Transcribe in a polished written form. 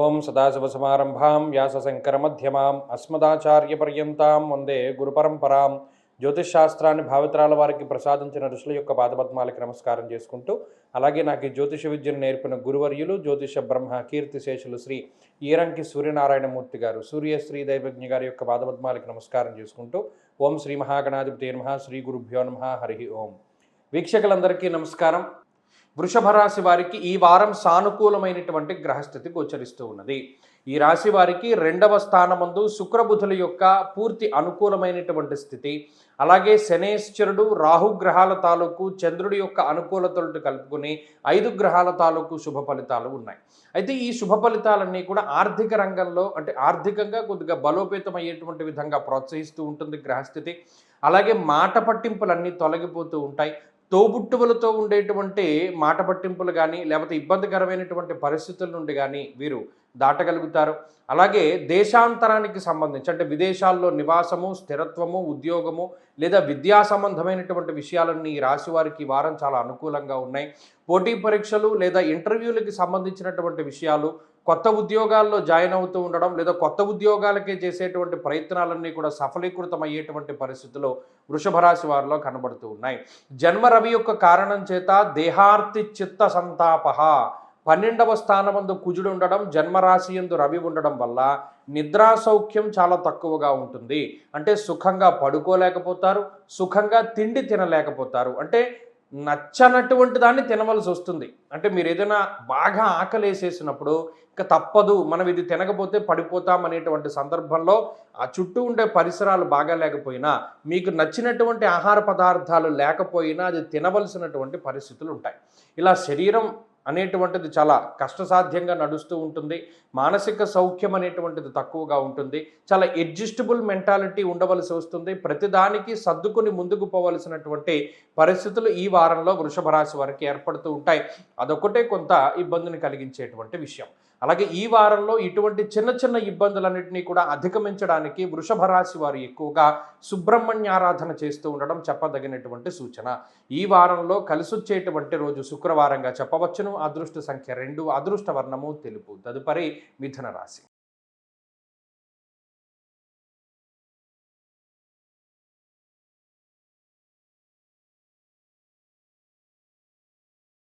ఓం సదాశివసమారంభాం వ్యాసశంకరమధ్యమాం అస్మదాచార్యపర్యంతాం వందే గురుపరంపరాం. జ్యోతిష్ శాస్త్రాన్ని భావితరాల వారికి ప్రసాదించిన ఋషుల యొక్క పాదపద్మాలకి నమస్కారం చేసుకుంటూ, అలాగే నాకు ఈ జ్యోతిష విద్యను నేర్పిన గురువర్యులు జ్యోతిష బ్రహ్మ కీర్తిశేషులు శ్రీ ఈరంకి సూర్యనారాయణమూర్తి గారు, సూర్యశ్రీ దైవజ్ఞ గారి యొక్క పాదపద్మాలకి నమస్కారం చేసుకుంటూ, ఓం శ్రీ మహాగణాధిపతి నమః, శ్రీ గురుభ్యో నమః, హరి ఓం. వీక్షకులందరికీ నమస్కారం. వృషభ రాశి వారికి ఈ వారం సానుకూలమైనటువంటి గ్రహస్థితి గోచరిస్తూ ఉన్నది. ఈ రాశి వారికి 2వ స్థానమందు శుక్రబుధుల యొక్క పూర్తి అనుకూలమైనటువంటి స్థితి, అలాగే శనేశ్వరుడు రాహుగ్రహాల తాలూకు చంద్రుడి యొక్క అనుకూలతలు కలుపుకుని 5 గ్రహాల తాలూకు శుభ ఫలితాలు ఉన్నాయి. అయితే ఈ శుభ ఫలితాలన్నీ కూడా ఆర్థిక రంగంలో అంటే ఆర్థికంగా కొద్దిగా బలోపేతం అయ్యేటువంటి విధంగా ప్రోత్సహిస్తూ ఉంటుంది గ్రహస్థితి. అలాగే మాట పట్టింపులన్నీ తొలగిపోతూ ఉంటాయి. తోబుట్టువులతో ఉండేటువంటి మాట పట్టింపులు కానీ లేకపోతే ఇబ్బందికరమైనటువంటి పరిస్థితుల నుండి కానీ వీరు దాటగలుగుతారు. అలాగే దేశాంతరానికి సంబంధించి అంటే విదేశాల్లో నివాసము, స్థిరత్వము, ఉద్యోగము లేదా విద్యా సంబంధమైనటువంటి విషయాలన్నీ ఈ రాశి వారికి ఈ వారం చాలా అనుకూలంగా ఉన్నాయి. పోటీ పరీక్షలు లేదా ఇంటర్వ్యూలకి సంబంధించినటువంటి విషయాలు, కొత్త ఉద్యోగాల్లో జాయిన్ అవుతూ ఉండడం లేదా కొత్త ఉద్యోగాలకే చేసేటువంటి ప్రయత్నాలన్నీ కూడా సఫలీకృతం అయ్యేటువంటి పరిస్థితులు వృషభ రాశి వారిలో కనబడుతూ ఉన్నాయి. జన్మ రవి యొక్క కారణం చేత దేహార్తి చిత్త సంతాపహ, 12వ స్థానమందు కుజుడు ఉండడం, జన్మరాశి యందు రవి ఉండడం వల్ల నిద్రా సౌఖ్యం చాలా తక్కువగా ఉంటుంది. అంటే సుఖంగా పడుకోలేకపోతారు, సుఖంగా తిండి తినలేకపోతారు. అంటే నచ్చనటువంటి దాన్ని తినవలసి వస్తుంది. అంటే మీరు ఏదైనా బాగా ఆకలేసేసినప్పుడు ఇక తప్పదు, మనం ఇది తినకపోతే పడిపోతాం అనేటువంటి సందర్భంలో ఆ చుట్టూ ఉండే పరిసరాలు బాగా లేకపోయినా, మీకు నచ్చినటువంటి ఆహార పదార్థాలు లేకపోయినా అది తినవలసినటువంటి పరిస్థితులు ఉంటాయి. ఇలా శరీరం అనేటువంటిది చాలా కష్టసాధ్యంగా నడుస్తూ ఉంటుంది. మానసిక సౌఖ్యం అనేటువంటిది తక్కువగా ఉంటుంది. చాలా అడ్జస్టబుల్ మెంటాలిటీ ఉండవలసి వస్తుంది. ప్రతిదానికి సర్దుకుని ముందుకు పోవలసినటువంటి పరిస్థితులు ఈ వారంలో వృషభ రాశి వారికి ఏర్పడుతూ ఉంటాయి. అదొకటే కొంత ఇబ్బందిని కలిగించేటువంటి విషయం. అలాగే ఈ వారంలో ఇటువంటి చిన్న చిన్న ఇబ్బందులన్నింటినీ కూడా అధిగమించడానికి వృషభ రాశి వారు ఎక్కువగా సుబ్రహ్మణ్యారాధన చేస్తూ ఉండడం చెప్పదగినటువంటి సూచన. ఈ వారంలో కలిసొచ్చేటువంటి రోజు శుక్రవారంగా చెప్పవచ్చును. అదృష్ట సంఖ్య 2, అదృష్ట వర్ణము తెలుపు. తదుపరి మిథున రాశి.